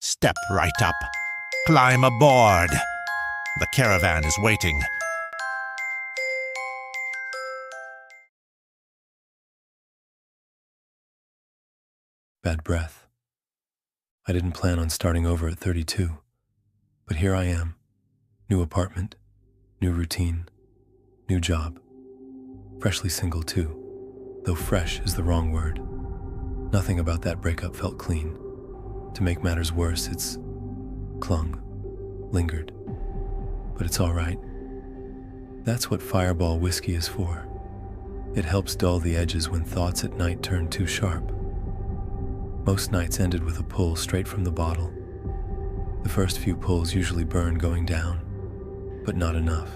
Step right up. Climb aboard. The caravan is waiting. Bad breath. I didn't plan on starting over at 32, but here I am. New apartment, new routine, new job. Freshly single too, though fresh is the wrong word. Nothing about that breakup felt clean. To make matters worse, it's clung, lingered. But it's all right. That's what Fireball whiskey is for. It helps dull the edges when thoughts at night turn too sharp. Most nights ended with a pull straight from the bottle. The first few pulls usually burn going down, but not enough.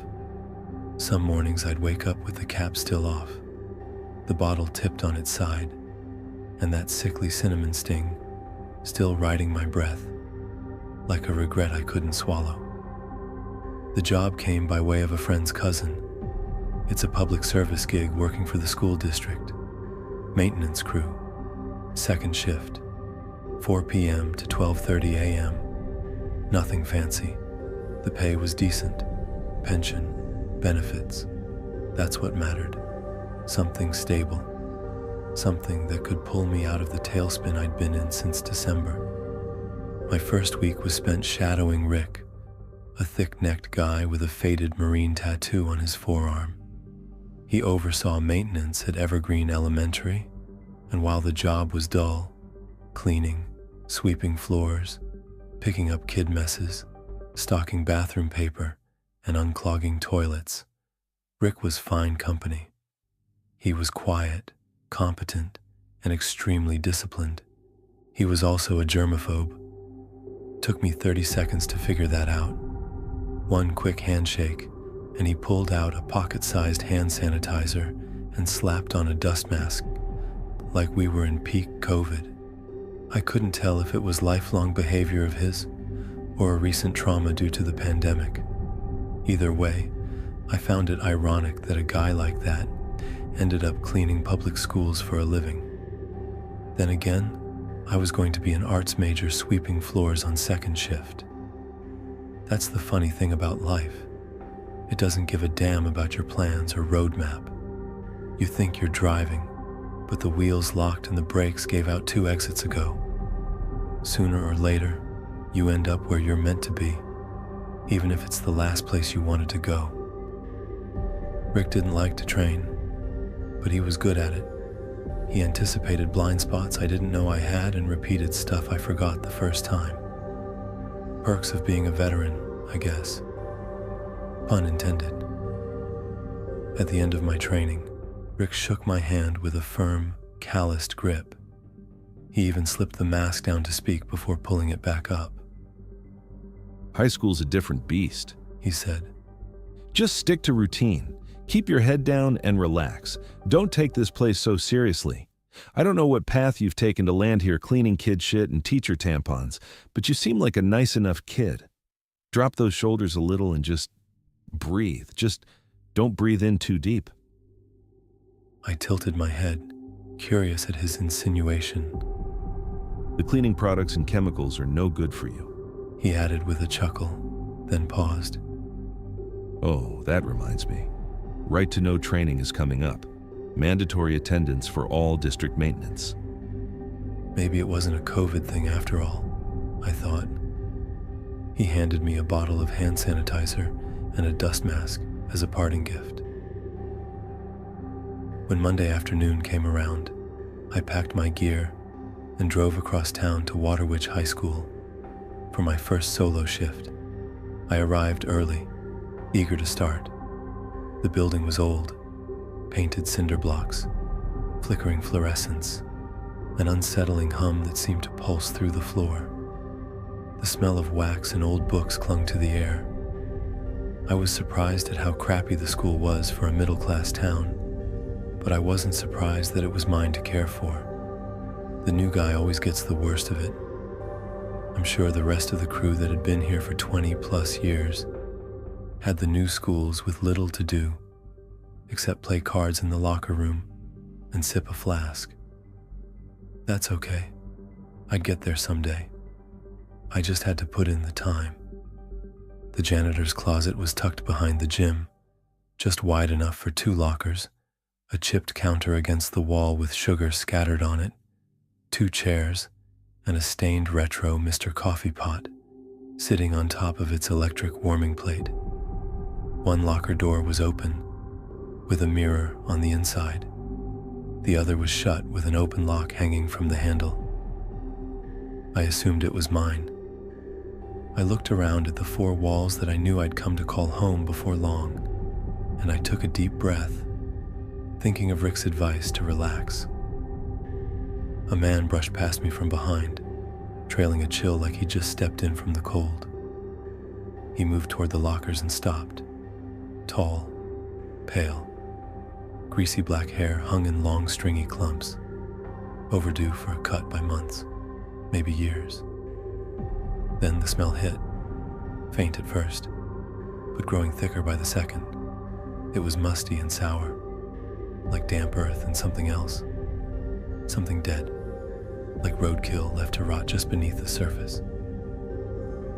Some mornings I'd wake up with the cap still off, the bottle tipped on its side, and that sickly cinnamon sting still riding my breath, like a regret I couldn't swallow. The job came by way of a friend's cousin. It's a public service gig working for the school district. Maintenance crew. Second shift. 4 p.m. to 12:30 a.m. Nothing fancy. The pay was decent. Pension. Benefits. That's what mattered. Something stable. Something that could pull me out of the tailspin I'd been in since December. My first week was spent shadowing Rick, a thick-necked guy with a faded marine tattoo on his forearm. He oversaw maintenance at Evergreen Elementary, and while the job was dull, cleaning, sweeping floors, picking up kid messes, stocking bathroom paper, and unclogging toilets, Rick was fine company. He was quiet, competent, and extremely disciplined. He was also a germaphobe. Took me 30 seconds to figure that out. One quick handshake, and he pulled out a pocket-sized hand sanitizer and slapped on a dust mask, like we were in peak COVID. I couldn't tell if it was lifelong behavior of his or a recent trauma due to the pandemic. Either way, I found it ironic that a guy like that ended up cleaning public schools for a living. Then again, I was going to be an arts major sweeping floors on second shift. That's the funny thing about life. It doesn't give a damn about your plans or roadmap. You think you're driving, but the wheels locked and the brakes gave out 2 exits ago. Sooner or later, you end up where you're meant to be, even if it's the last place you wanted to go. Rick didn't like to train, but he was good at it. He anticipated blind spots I didn't know I had and repeated stuff I forgot the first time. Perks of being a veteran, I guess. Pun intended. At the end of my training, Rick shook my hand with a firm, calloused grip. He even slipped the mask down to speak before pulling it back up. High school's a different beast, He said. Just stick to routine. Keep your head down and relax. Don't take this place so seriously. I don't know what path you've taken to land here cleaning kid shit and teacher tampons, but you seem like a nice enough kid. Drop those shoulders a little and just breathe. Just don't breathe in too deep. I tilted my head, curious at his insinuation. The cleaning products and chemicals are no good for you, He added with a chuckle, then paused. Oh, that reminds me. Right to know training is coming up. Mandatory attendance for all district maintenance. Maybe it wasn't a COVID thing after all, I thought. He handed me a bottle of hand sanitizer and a dust mask as a parting gift. When Monday afternoon came around, I packed my gear and drove across town to Waterwitch High School for my first solo shift. I arrived early, eager to start. The building was old, painted cinder blocks, flickering fluorescence, an unsettling hum that seemed to pulse through the floor. The smell of wax and old books clung to the air. I was surprised at how crappy the school was for a middle-class town, but I wasn't surprised that it was mine to care for. The new guy always gets the worst of it. I'm sure the rest of the crew that had been here for 20+ years had the new schools with little to do, except play cards in the locker room and sip a flask. That's okay. I'd get there someday. I just had to put in the time. The janitor's closet was tucked behind the gym, just wide enough for 2 lockers, a chipped counter against the wall with sugar scattered on it, 2 chairs, and a stained retro Mr. Coffee pot sitting on top of its electric warming plate. 1 locker door was open, with a mirror on the inside. The other was shut with an open lock hanging from the handle. I assumed it was mine. I looked around at the 4 walls that I knew I'd come to call home before long, and I took a deep breath, thinking of Rick's advice to relax. A man brushed past me from behind, trailing a chill like he'd just stepped in from the cold. He moved toward the lockers and stopped. Tall, pale, greasy black hair hung in long stringy clumps, overdue for a cut by months, maybe years. Then the smell hit, faint at first, but growing thicker by the second. It was musty and sour, like damp earth and something else, something dead, like roadkill left to rot just beneath the surface.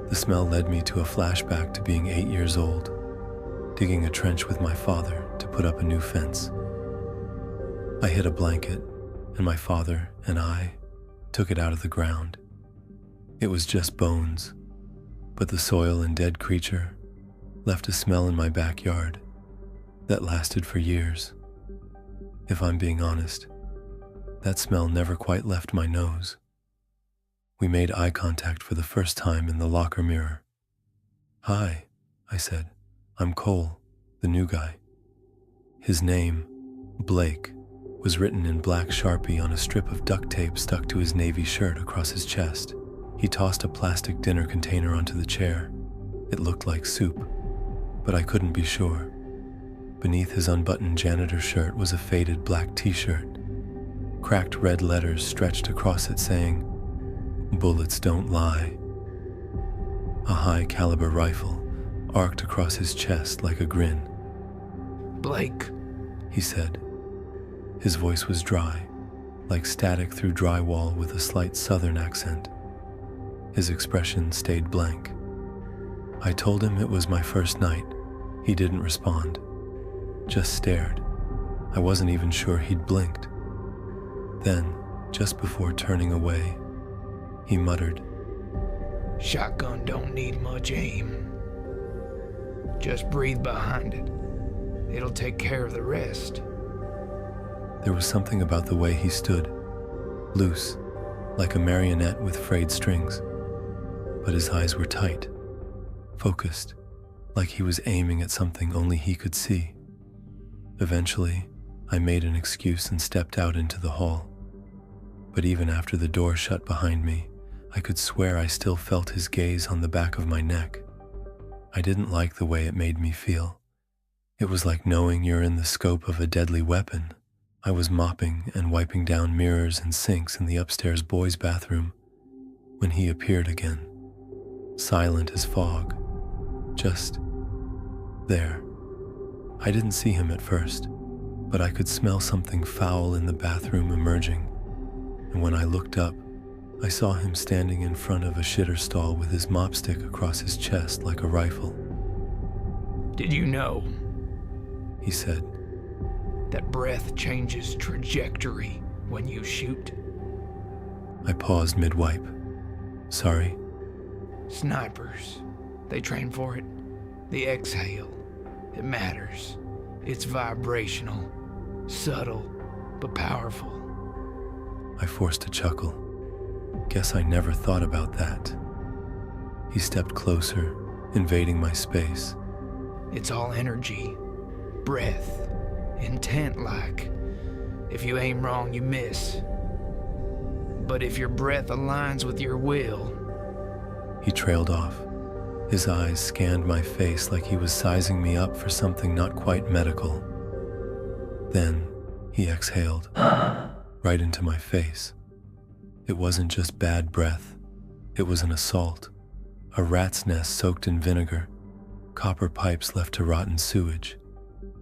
The smell led me to a flashback to being 8 years old, digging a trench with my father to put up a new fence. I hid a blanket, and my father and I took it out of the ground. It was just bones, but the soil and dead creature left a smell in my backyard that lasted for years. If I'm being honest, that smell never quite left my nose. We made eye contact for the first time in the locker mirror. "Hi," I said. "I'm Cole, the new guy." His name, Blake, was written in black Sharpie on a strip of duct tape stuck to his navy shirt across his chest. He tossed a plastic dinner container onto the chair. It looked like soup, but I couldn't be sure. Beneath his unbuttoned janitor shirt was a faded black t-shirt. Cracked red letters stretched across it saying, "Bullets don't lie." A high-caliber rifle arced across his chest like a grin. "Blake," he said. His voice was dry, like static through drywall with a slight southern accent. His expression stayed blank. I told him it was my first night. He didn't respond, just stared. I wasn't even sure he'd blinked. Then, just before turning away, he muttered, "Shotgun don't need much aim. Just breathe behind it. It'll take care of the rest." There was something about the way he stood, loose, like a marionette with frayed strings. But his eyes were tight, focused, like he was aiming at something only he could see. Eventually, I made an excuse and stepped out into the hall. But even after the door shut behind me, I could swear I still felt his gaze on the back of my neck. I didn't like the way it made me feel. It was like knowing you're in the scope of a deadly weapon. I was mopping and wiping down mirrors and sinks in the upstairs boys' bathroom when he appeared again, silent as fog, just there. I didn't see him at first, but I could smell something foul in the bathroom emerging, and when I looked up, I saw him standing in front of a shitter stall with his mop stick across his chest like a rifle. "Did you know," he said, "that breath changes trajectory when you shoot?" I paused mid-wipe. "Sorry?" "Snipers, they train for it. The exhale, it matters. It's vibrational, subtle, but powerful." I forced a chuckle. Guess I never thought about that. He stepped closer, invading my space. "It's all energy, breath, intent-like. If you aim wrong, you miss. But if your breath aligns with your will..." He trailed off. His eyes scanned my face like he was sizing me up for something not quite medical. Then he exhaled, right into my face. It wasn't just bad breath. It was an assault. A rat's nest soaked in vinegar, copper pipes left to rot in sewage,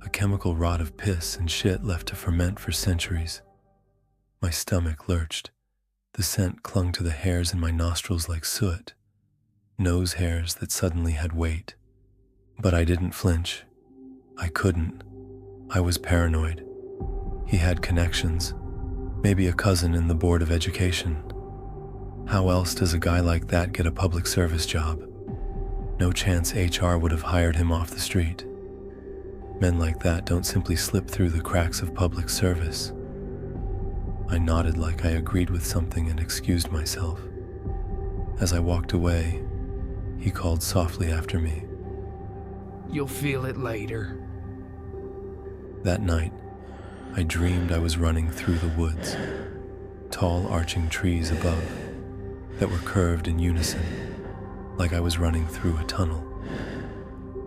a chemical rot of piss and shit left to ferment for centuries. My stomach lurched. The scent clung to the hairs in my nostrils like soot. nose hairs that suddenly had weight. But I didn't flinch. I couldn't. I was paranoid. He had connections, maybe a cousin in the Board of Education. How else does a guy like that get a public service job? No chance HR would have hired him off the street. Men like that don't simply slip through the cracks of public service. I nodded like I agreed with something and excused myself. As I walked away, he called softly after me. You'll feel it later. That night, I dreamed I was running through the woods, tall arching trees above that were curved in unison, like I was running through a tunnel.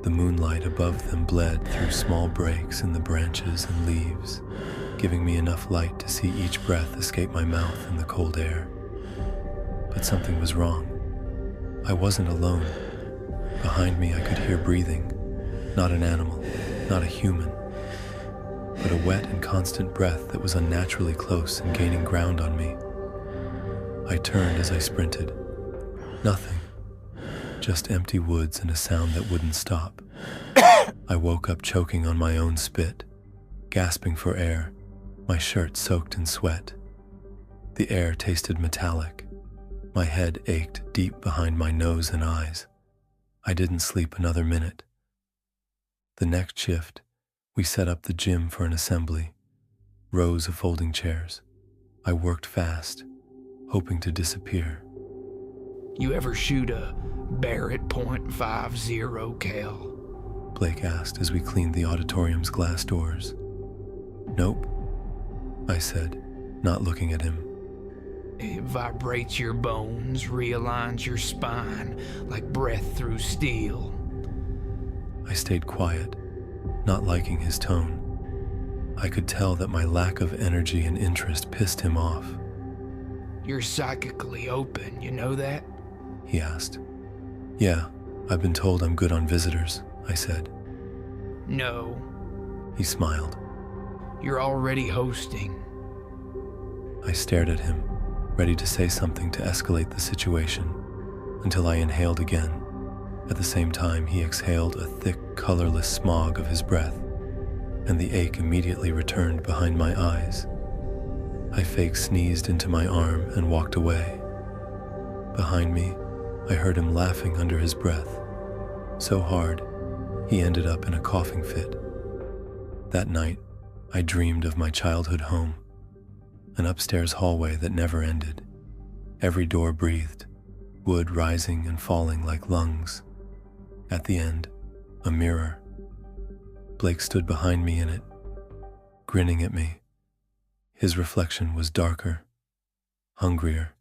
The moonlight above them bled through small breaks in the branches and leaves, giving me enough light to see each breath escape my mouth in the cold air. But something was wrong. I wasn't alone. Behind me I could hear breathing, not an animal, not a human, but a wet and constant breath that was unnaturally close and gaining ground on me. I turned as I sprinted. Nothing. Just empty woods and a sound that wouldn't stop. I woke up choking on my own spit, gasping for air, my shirt soaked in sweat. The air tasted metallic. My head ached deep behind my nose and eyes. I didn't sleep another minute. The next shift, we set up the gym for an assembly, rows of folding chairs. I worked fast, hoping to disappear. You ever shoot a Barrett .50 cal? Blake asked as we cleaned the auditorium's glass doors. Nope, I said, not looking at him. It vibrates your bones, realigns your spine like breath through steel. I stayed quiet, not liking his tone. I could tell that my lack of energy and interest pissed him off. You're psychically open, you know that? He asked. Yeah, I've been told I'm good on visitors, I said. No. He smiled. You're already hosting. I stared at him, ready to say something to escalate the situation, until I inhaled again. At the same time, he exhaled a thick, colorless smog of his breath, and the ache immediately returned behind my eyes. I fake sneezed into my arm and walked away. Behind me, I heard him laughing under his breath, so hard, he ended up in a coughing fit. That night, I dreamed of my childhood home, an upstairs hallway that never ended. Every door breathed, wood rising and falling like lungs. At the end, a mirror. Blake stood behind me in it, grinning at me. His reflection was darker, hungrier.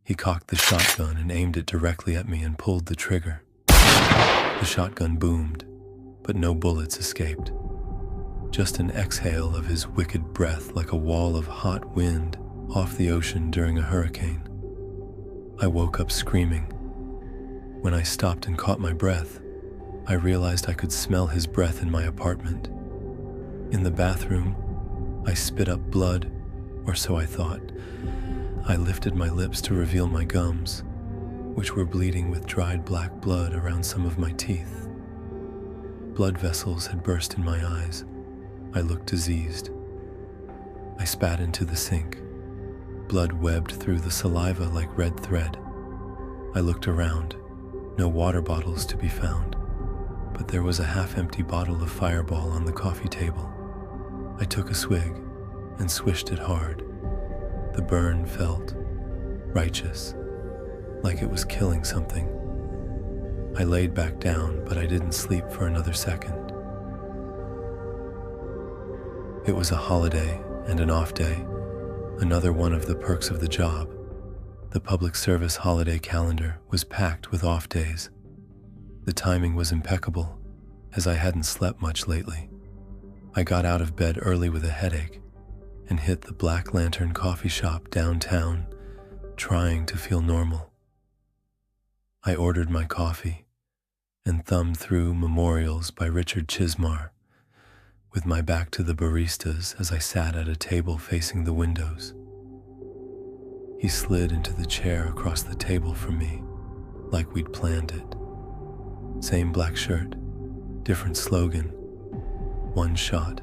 He cocked the shotgun and aimed it directly at me and pulled the trigger. The shotgun boomed, but no bullets escaped. Just an exhale of his wicked breath like a wall of hot wind off the ocean during a hurricane. I woke up screaming. When I stopped and caught my breath, I realized I could smell his breath in my apartment. In the bathroom, I spit up blood, or so I thought. I lifted my lips to reveal my gums, which were bleeding with dried black blood around some of my teeth. Blood vessels had burst in my eyes. I looked diseased. I spat into the sink. Blood webbed through the saliva like red thread. I looked around. No water bottles to be found, but there was a half-empty bottle of Fireball on the coffee table. I took a swig and swished it hard. The burn felt righteous, like it was killing something. I laid back down, but I didn't sleep for another second. It was a holiday and an off day, another one of the perks of the job. The public service holiday calendar was packed with off days. The timing was impeccable, as I hadn't slept much lately. I got out of bed early with a headache and hit the Black Lantern coffee shop downtown, trying to feel normal. I ordered my coffee and thumbed through Memorials by Richard Chismar, with my back to the baristas as I sat at a table facing the windows. He slid into the chair across the table from me, like we'd planned it. Same black shirt, different slogan. One shot,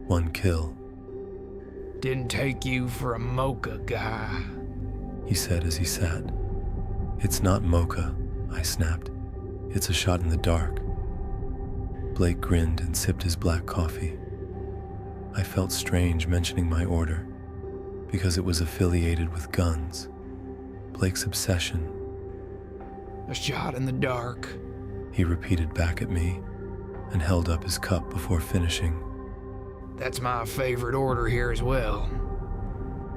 one kill. Didn't take you for a mocha guy. He said as he sat. It's not mocha, I snapped. It's a shot in the dark. Blake grinned and sipped his black coffee. I felt strange mentioning my order, because it was affiliated with guns. Blake's obsession. A shot in the dark. He repeated back at me and held up his cup before finishing. That's my favorite order here as well.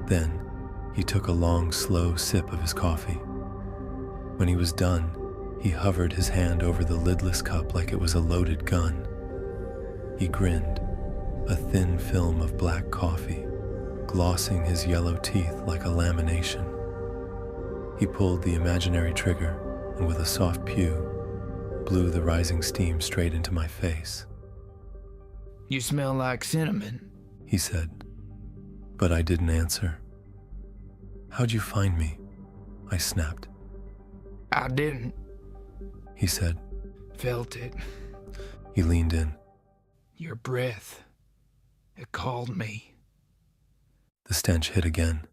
Then he took a long, slow sip of his coffee. When he was done, he hovered his hand over the lidless cup like it was a loaded gun. He grinned, a thin film of black coffee, glossing his yellow teeth like a lamination. He pulled the imaginary trigger and with a soft pew, blew the rising steam straight into my face. You smell like cinnamon, he said, but I didn't answer. How'd you find me? I snapped. I didn't. He said. Felt it. He leaned in. Your breath. It called me. The stench hit again.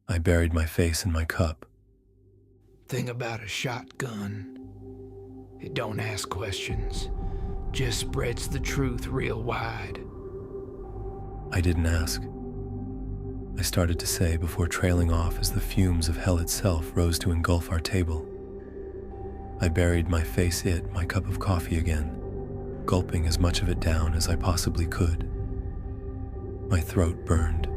I buried my face in my cup. Thing about a shotgun. It don't ask questions. Just spreads the truth real wide. I didn't ask. I started to say before trailing off as the fumes of hell itself rose to engulf our table. I buried my face in my cup of coffee again, gulping as much of it down as I possibly could. My throat burned.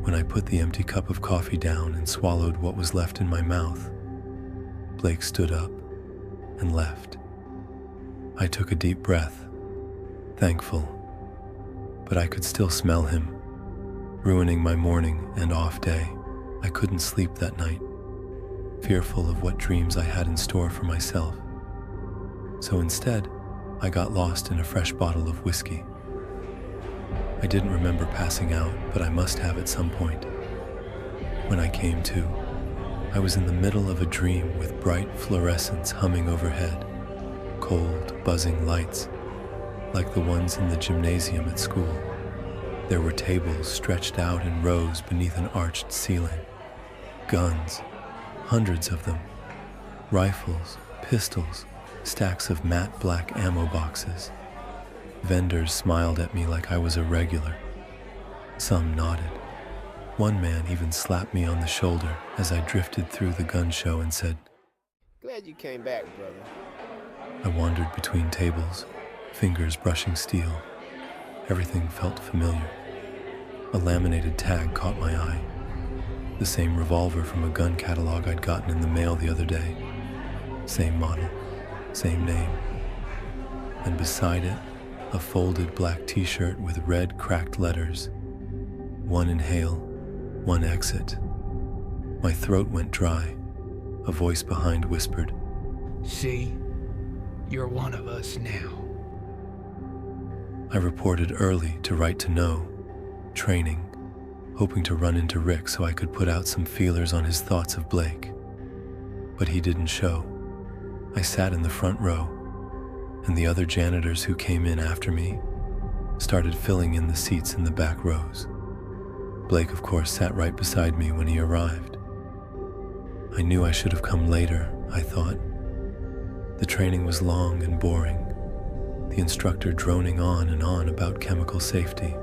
When I put the empty cup of coffee down and swallowed what was left in my mouth, Blake stood up and left. I took a deep breath, thankful, but I could still smell him, ruining my morning and off day. I couldn't sleep that night, fearful of what dreams I had in store for myself. So instead, I got lost in a fresh bottle of whiskey. I didn't remember passing out, but I must have at some point. When I came to, I was in the middle of a dream with bright fluorescence humming overhead, cold, buzzing lights, like the ones in the gymnasium at school. There were tables stretched out in rows beneath an arched ceiling. Guns, hundreds of them. Rifles, pistols, stacks of matte black ammo boxes. Vendors smiled at me like I was a regular. Some nodded. One man even slapped me on the shoulder as I drifted through the gun show and said, "Glad you came back, brother." I wandered between tables, fingers brushing steel. Everything felt familiar. A laminated tag caught my eye. The same revolver from a gun catalog I'd gotten in the mail the other day. Same model, same name. And beside it, a folded black t-shirt with red cracked letters. One inhale, one exit. My throat went dry. A voice behind whispered, See, you're one of us now. I reported early to Right to Know, training, hoping to run into Rick so I could put out some feelers on his thoughts of Blake. But he didn't show. I sat in the front row, and the other janitors who came in after me started filling in the seats in the back rows. Blake, of course, sat right beside me when he arrived. I knew I should have come later, I thought. The training was long and boring, the instructor droning on and on about chemical safety.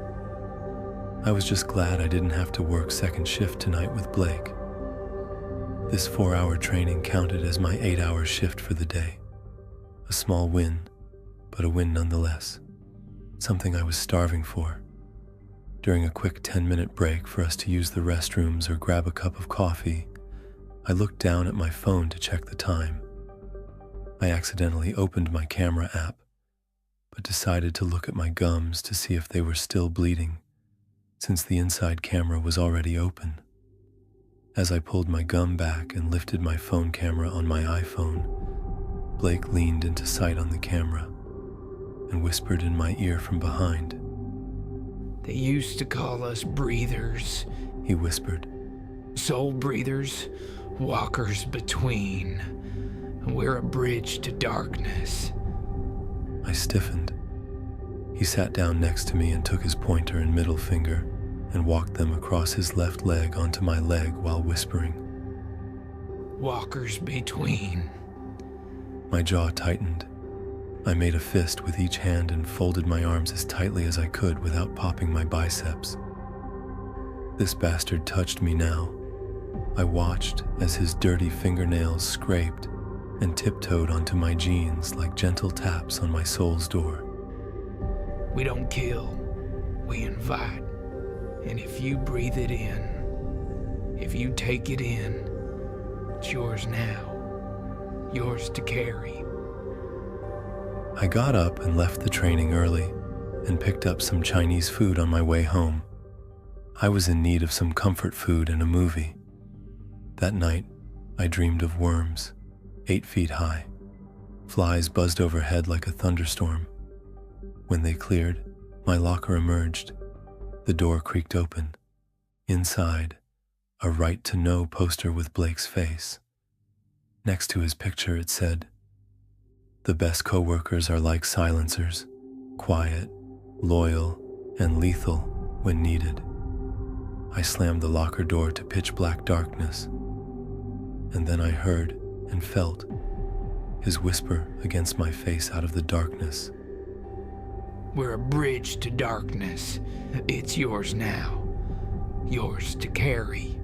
I was just glad I didn't have to work second shift tonight with Blake. This 4-hour training counted as my 8-hour shift for the day. A small win, but a win nonetheless. Something I was starving for. During a quick 10-minute break for us to use the restrooms or grab a cup of coffee, I looked down at my phone to check the time. I accidentally opened my camera app, but decided to look at my gums to see if they were still bleeding, since the inside camera was already open. As I pulled my gum back and lifted my phone camera on my iPhone, Blake leaned into sight on the camera and whispered in my ear from behind. They used to call us breathers, He whispered. soul breathers, Walkers between. We're a bridge to darkness. I stiffened. He sat down next to me and took his pointer and middle finger and walked them across his left leg onto my leg while whispering. Walkers between. My jaw tightened. I made a fist with each hand and folded my arms as tightly as I could without popping my biceps. This bastard touched me now. I watched as his dirty fingernails scraped and tiptoed onto my jeans like gentle taps on my soul's door. We don't kill, we invite. And if you breathe it in, if you take it in, it's yours now, yours to carry. I got up and left the training early and picked up some Chinese food on my way home. I was in need of some comfort food and a movie. That night, I dreamed of worms, 8 feet high. Flies buzzed overhead like a thunderstorm. When they cleared, my locker emerged. The door creaked open. Inside, a Right to Know poster with Blake's face. Next to his picture it said, "The best coworkers are like silencers, quiet, loyal, and lethal when needed." I slammed the locker door to pitch black darkness, and then I heard and felt his whisper against my face out of the darkness. We're a bridge to darkness. It's yours now, yours to carry.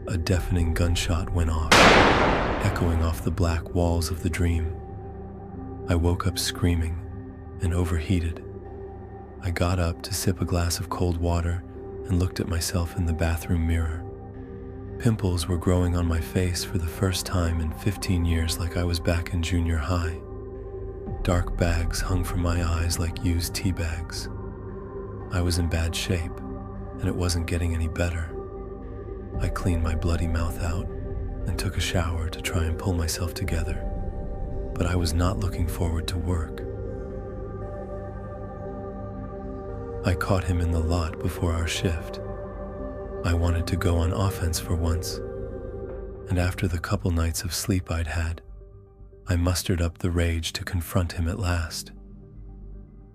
A deafening gunshot went off, echoing off the black walls of the dream. I woke up screaming and overheated. I got up to sip a glass of cold water and looked at myself in the bathroom mirror. Pimples were growing on my face for the first time in 15 years, like I was back in junior high. Dark bags hung from my eyes like used tea bags. I was in bad shape, and it wasn't getting any better. I cleaned my bloody mouth out and took a shower to try and pull myself together, but I was not looking forward to work. I caught him in the lot before our shift. I wanted to go on offense for once, and after the couple nights of sleep I'd had, I mustered up the rage to confront him at last.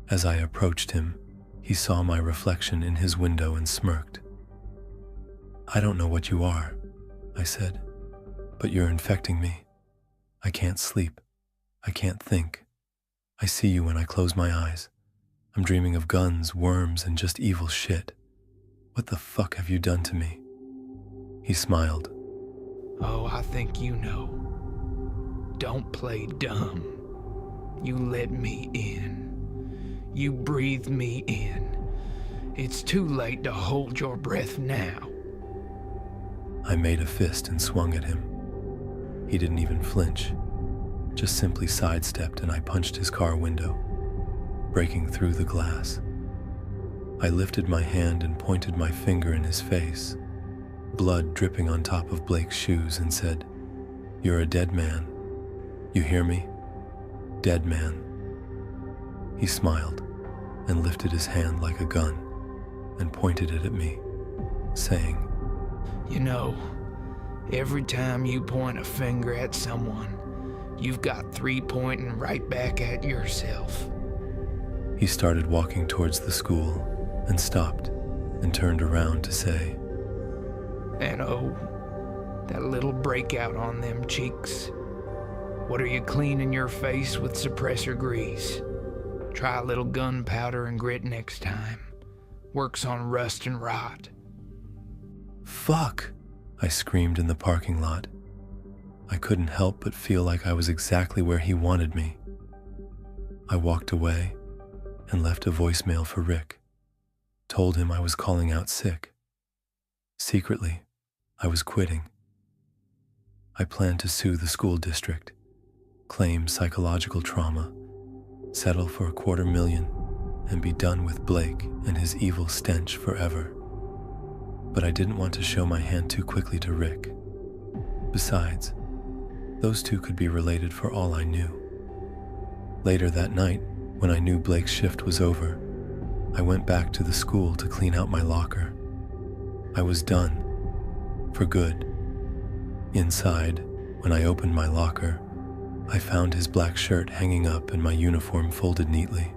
As I approached him, he saw my reflection in his window and smirked. "I don't know what you are," I said, "but you're infecting me. I can't sleep. I can't think. I see you when I close my eyes. I'm dreaming of guns, worms, and just evil shit. What the fuck have you done to me?" He smiled. Oh, I think you know. Don't play dumb. You let me in. You breathe me in. It's too late to hold your breath now. I made a fist and swung at him. He didn't even flinch, just simply sidestepped, and I punched his car window, breaking through the glass. I lifted my hand and pointed my finger in his face, blood dripping on top of Blake's shoes, and said, "You're a dead man. You hear me? Dead man." He smiled and lifted his hand like a gun and pointed it at me, saying, You know, every time you point a finger at someone, you've got 3 pointing right back at yourself. He started walking towards the school and stopped and turned around to say, And oh, that little breakout on them cheeks. What are you cleaning your face with suppressor grease? Try a little gunpowder and grit next time. Works on rust and rot. "Fuck!" I screamed in the parking lot. I couldn't help but feel like I was exactly where he wanted me. I walked away and left a voicemail for Rick. Told him I was calling out sick. Secretly, I was quitting. I planned to sue the school district, claim psychological trauma, settle for $250,000, and be done with Blake and his evil stench forever. But I didn't want to show my hand too quickly to Rick. Besides, those two could be related for all I knew. Later that night, when I knew Blake's shift was over, I went back to the school to clean out my locker. I was done. For good. Inside, when I opened my locker, I found his black shirt hanging up and my uniform folded neatly.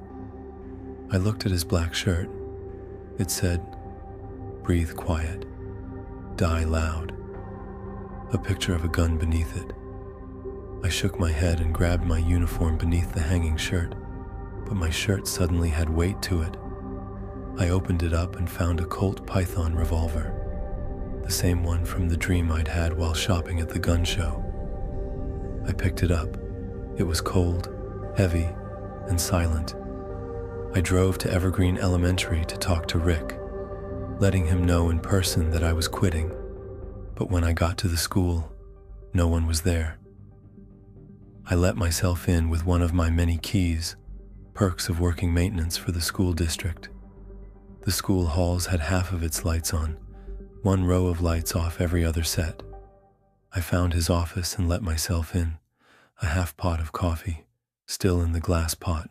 I looked at his black shirt. It said, "Breathe quiet, die loud." A picture of a gun beneath it. I shook my head and grabbed my uniform beneath the hanging shirt, but my shirt suddenly had weight to it. I opened it up and found a Colt Python revolver, the same one from the dream I'd had while shopping at the gun show. I picked it up. It was cold, heavy, and silent. I drove to Evergreen Elementary to talk to Rick, letting him know in person that I was quitting. But when I got to the school, no one was there. I let myself in with one of my many keys, perks of working maintenance for the school district. The school halls had half of its lights on, one row of lights off every other set. I found his office and let myself in, a half pot of coffee, still in the glass pot.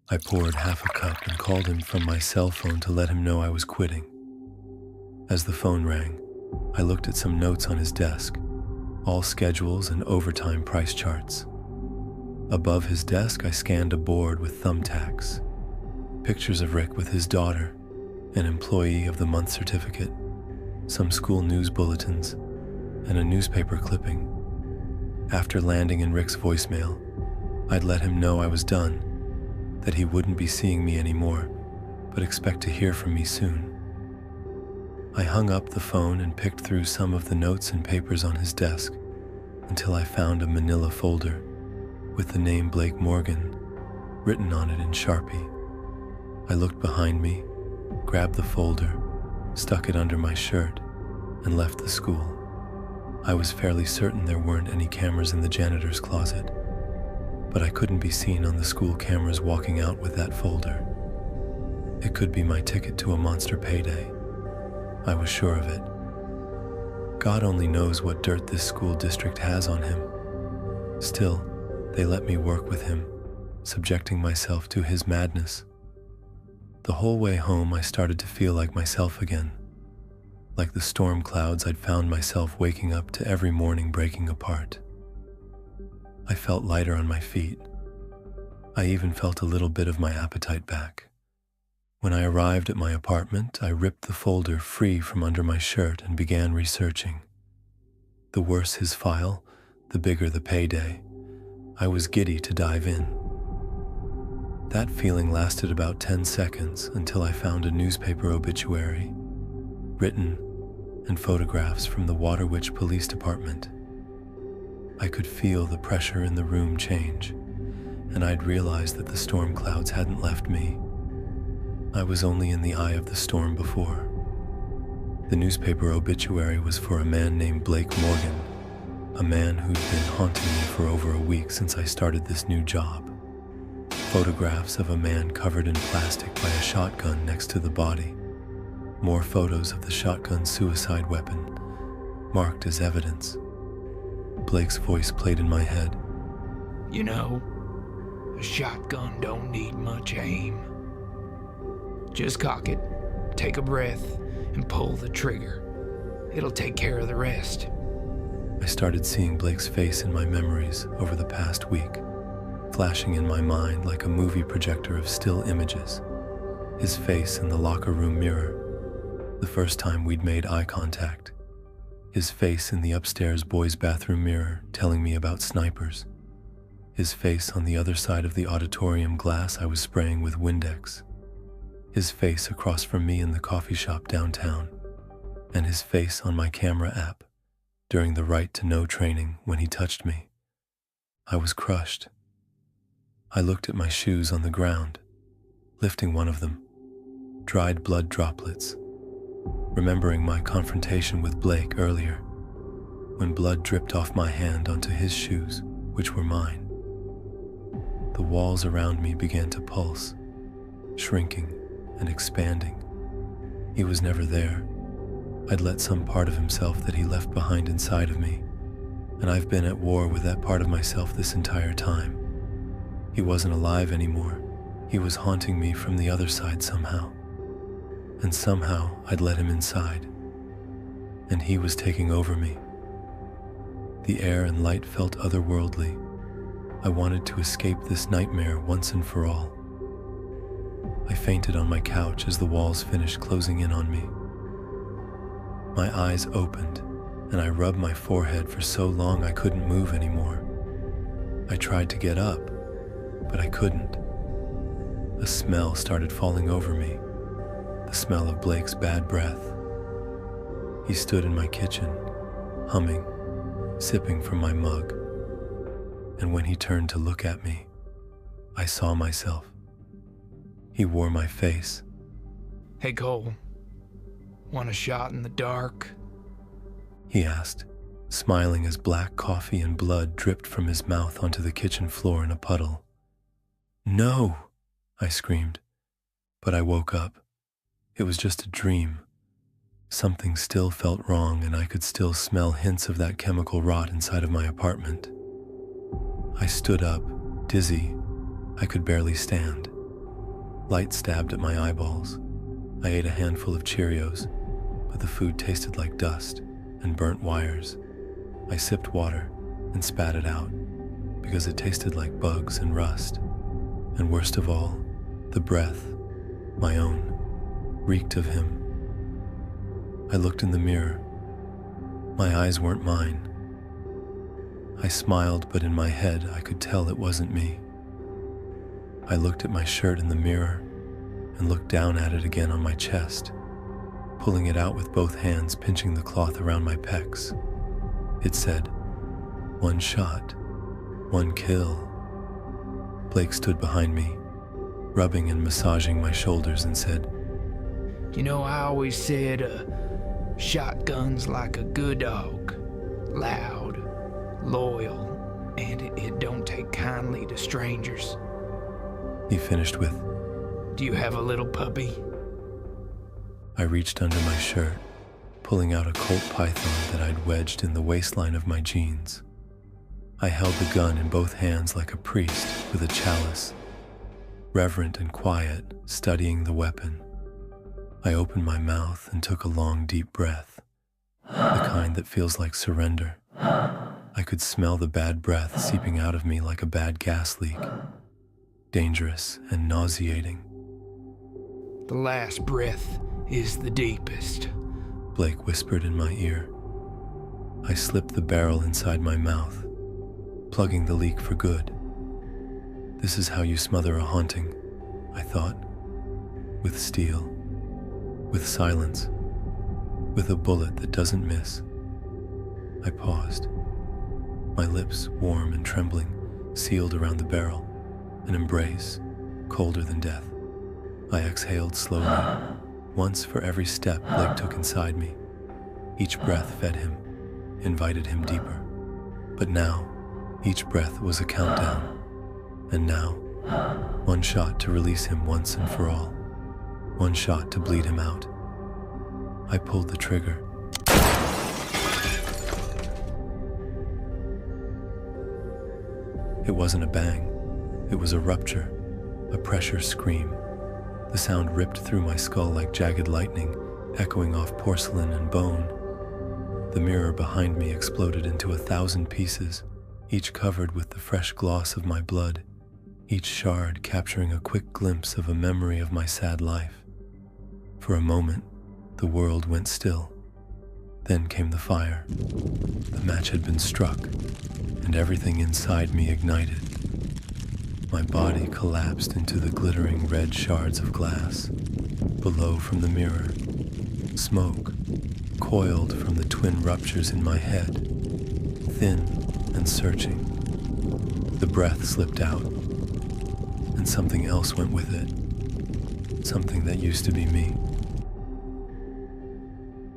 I poured half a cup and called him from my cell phone to let him know I was quitting. As the phone rang, I looked at some notes on his desk, all schedules and overtime price charts. Above his desk, I scanned a board with thumbtacks, pictures of Rick with his daughter, an employee of the month certificate, some school news bulletins, and a newspaper clipping. After landing in Rick's voicemail, I'd let him know I was done, that he wouldn't be seeing me anymore, but expect to hear from me soon. I hung up the phone and picked through some of the notes and papers on his desk until I found a manila folder with the name Blake Morgan written on it in Sharpie. I looked behind me, grabbed the folder, stuck it under my shirt, and left the school. I was fairly certain there weren't any cameras in the janitor's closet, but I couldn't be seen on the school cameras walking out with that folder. It could be my ticket to a monster payday. I was sure of it. God only knows what dirt this school district has on him. Still, they let me work with him, subjecting myself to his madness. The whole way home, I started to feel like myself again. Like the storm clouds, I'd found myself waking up to every morning breaking apart. I felt lighter on my feet. I even felt a little bit of my appetite back. When I arrived at my apartment, I ripped the folder free from under my shirt and began researching. The worse his file, the bigger the payday. I was giddy to dive in. That feeling lasted about 10 seconds until I found a newspaper obituary, written, and photographs from the Waterwitch Police Department. I could feel the pressure in the room change, and I'd realized that the storm clouds hadn't left me. I was only in the eye of the storm before. The newspaper obituary was for a man named Blake Morgan, a man who'd been haunting me for over a week since I started this new job. Photographs of a man covered in plastic by a shotgun next to the body. More photos of the shotgun suicide weapon, marked as evidence. Blake's voice played in my head. You know, a shotgun don't need much aim. Just cock it, take a breath, and pull the trigger. It'll take care of the rest. I started seeing Blake's face in my memories over the past week, flashing in my mind like a movie projector of still images. His face in the locker room mirror, the first time we'd made eye contact. His face in the upstairs boys' bathroom mirror telling me about snipers. His face on the other side of the auditorium glass I was spraying with Windex. His face across from me in the coffee shop downtown. And his face on my camera app during the right to know training when he touched me. I was crushed. I looked at my shoes on the ground, lifting one of them. Dried blood droplets. Remembering my confrontation with Blake earlier, when blood dripped off my hand onto his shoes, which were mine. The walls around me began to pulse, shrinking and expanding. He was never there. I'd let some part of himself that he left behind inside of me, and I've been at war with that part of myself this entire time. He wasn't alive anymore. He was haunting me from the other side somehow. And somehow I'd let him inside, and he was taking over me. The air and light felt otherworldly. I wanted to escape this nightmare once and for all. I fainted on my couch as the walls finished closing in on me. My eyes opened, and I rubbed my forehead for so long I couldn't move anymore. I tried to get up, but I couldn't. A smell started falling over me, the smell of Blake's bad breath. He stood in my kitchen, humming, sipping from my mug. And when he turned to look at me, I saw myself. He wore my face. Hey, Cole. Want a shot in the dark? He asked, smiling as black coffee and blood dripped from his mouth onto the kitchen floor in a puddle. No, I screamed, but I woke up. It was just a dream. Something still felt wrong, and I could still smell hints of that chemical rot inside of my apartment. I stood up, dizzy. I could barely stand. Light stabbed at my eyeballs. I ate a handful of Cheerios, but the food tasted like dust and burnt wires. I sipped water and spat it out because it tasted like bugs and rust. And worst of all, the breath, my own, reeked of him. I looked in the mirror. My eyes weren't mine. I smiled, but in my head I could tell it wasn't me. I looked at my shirt in the mirror and looked down at it again on my chest, pulling it out with both hands, pinching the cloth around my pecs. It said, 1 shot, 1 kill. Blake stood behind me, rubbing and massaging my shoulders, and said, You know, I always said shotgun's like a good dog. Loud, loyal, and it don't take kindly to strangers. He finished with, Do you have a little puppy? I reached under my shirt, pulling out a Colt Python that I'd wedged in the waistline of my jeans. I held the gun in both hands like a priest with a chalice, reverent and quiet, studying the weapon. I opened my mouth and took a long, deep breath, the kind that feels like surrender. I could smell the bad breath seeping out of me like a bad gas leak, dangerous and nauseating. The last breath is the deepest, Blake whispered in my ear. I slipped the barrel inside my mouth, plugging the leak for good. This is how you smother a haunting, I thought, with steel, with silence, with a bullet that doesn't miss. I paused, my lips warm and trembling, sealed around the barrel, an embrace colder than death. I exhaled slowly, once for every step Blake took inside me. Each breath fed him, invited him deeper. But now, each breath was a countdown. And now, 1 shot to release him once and for all. 1 shot to bleed him out. I pulled the trigger. It wasn't a bang. It was a rupture, a pressure scream. The sound ripped through my skull like jagged lightning, echoing off porcelain and bone. The mirror behind me exploded into 1,000 pieces, each covered with the fresh gloss of my blood, each shard capturing a quick glimpse of a memory of my sad life. For a moment, the world went still. Then came the fire. The match had been struck, and everything inside me ignited. My body collapsed into the glittering red shards of glass. Below from the mirror, smoke coiled from the twin ruptures in my head, thin and searching. The breath slipped out, and something else went with it, something that used to be me.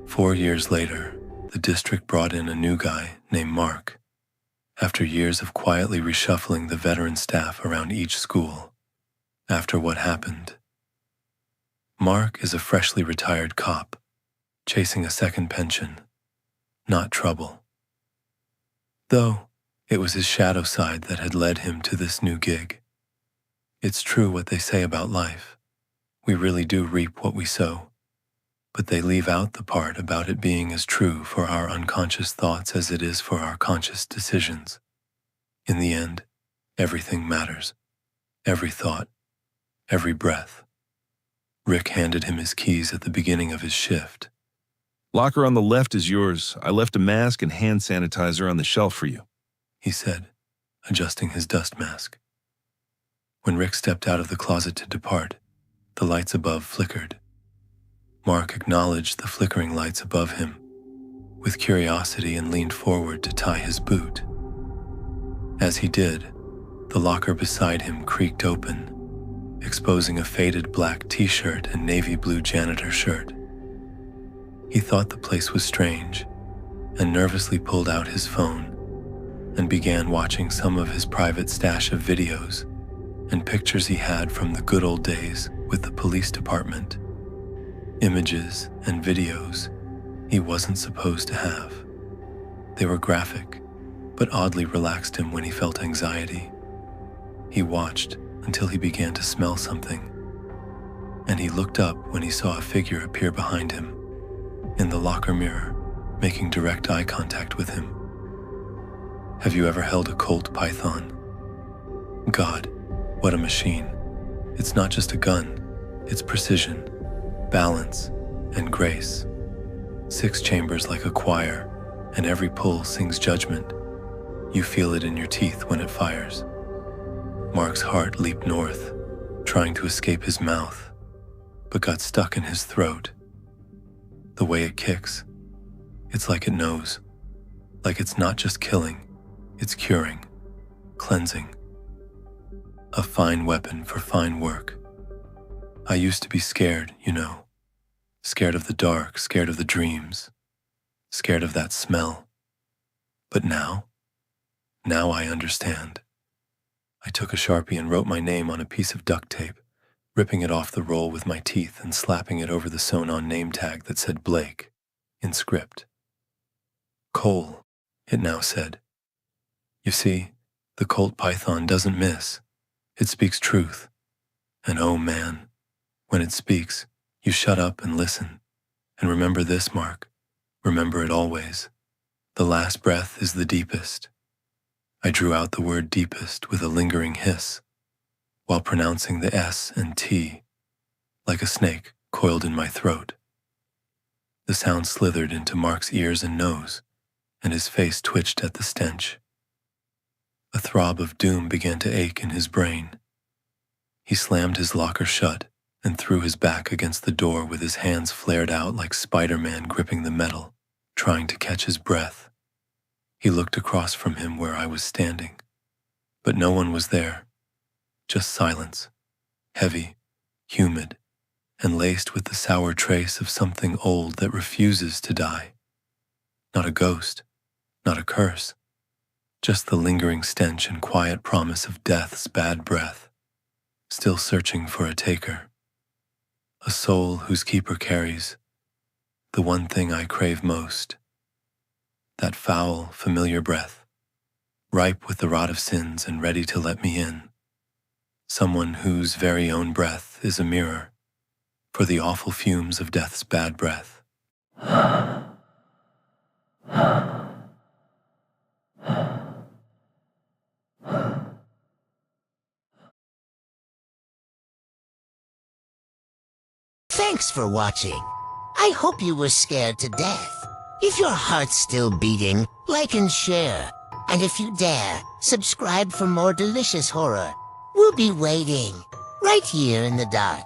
4 years later, the district brought in a new guy named Mark. After years of quietly reshuffling the veteran staff around each school, after what happened, Mark is a freshly retired cop, chasing a second pension, not trouble. Though, it was his shadow side that had led him to this new gig. It's true what they say about life. We really do reap what we sow. but they leave out the part about it being as true for our unconscious thoughts as it is for our conscious decisions. In the end, everything matters. Every thought, every breath. Rick handed him his keys at the beginning of his shift. Locker on the left is yours. I left a mask and hand sanitizer on the shelf for you, he said, adjusting his dust mask. When Rick stepped out of the closet to depart, the lights above flickered. Mark acknowledged the flickering lights above him with curiosity and leaned forward to tie his boot. As he did, the locker beside him creaked open, exposing a faded black t-shirt and navy blue janitor shirt. He thought the place was strange and nervously pulled out his phone and began watching some of his private stash of videos and pictures he had from the good old days with the police department. Images and videos he wasn't supposed to have. They were graphic, but oddly relaxed him when he felt anxiety. He watched until he began to smell something, and he looked up when he saw a figure appear behind him, in the locker mirror, making direct eye contact with him. Have you ever held a Colt python? God, what a machine. It's not just a gun, it's precision, balance, and grace. 6 chambers like a choir, and every pull sings judgment. You feel it in your teeth when it fires. Mark's heart leaped north, trying to escape his mouth, but got stuck in his throat. The way it kicks, it's like it knows. Like it's not just killing, it's curing, cleansing. A fine weapon for fine work. I used to be scared, you know. Scared of the dark, scared of the dreams, scared of that smell. But now I understand. I took a Sharpie and wrote my name on a piece of duct tape, ripping it off the roll with my teeth and slapping it over the sewn-on name tag that said Blake, in script. Cole, it now said. You see, the Colt python doesn't miss. It speaks truth. And oh man, when it speaks, you shut up and listen. And remember this, Mark. Remember it always. The last breath is the deepest. I drew out the word deepest with a lingering hiss, while pronouncing the S and T, like a snake coiled in my throat. The sound slithered into Mark's ears and nose, and his face twitched at the stench. A throb of doom began to ache in his brain. He slammed his locker shut and threw his back against the door with his hands flared out like Spider-Man gripping the metal, trying to catch his breath. He looked across from him where I was standing, but no one was there. Just silence, heavy, humid, and laced with the sour trace of something old that refuses to die. Not a ghost, not a curse, just the lingering stench and quiet promise of death's bad breath, still searching for a taker. A soul whose keeper carries the one thing I crave most, that foul, familiar breath, ripe with the rot of sins and ready to let me in. Someone whose very own breath is a mirror for the awful fumes of death's bad breath. Thanks for watching. I hope you were scared to death. If your heart's still beating, like and share. And if you dare, subscribe for more delicious horror. We'll be waiting, right here in the dark.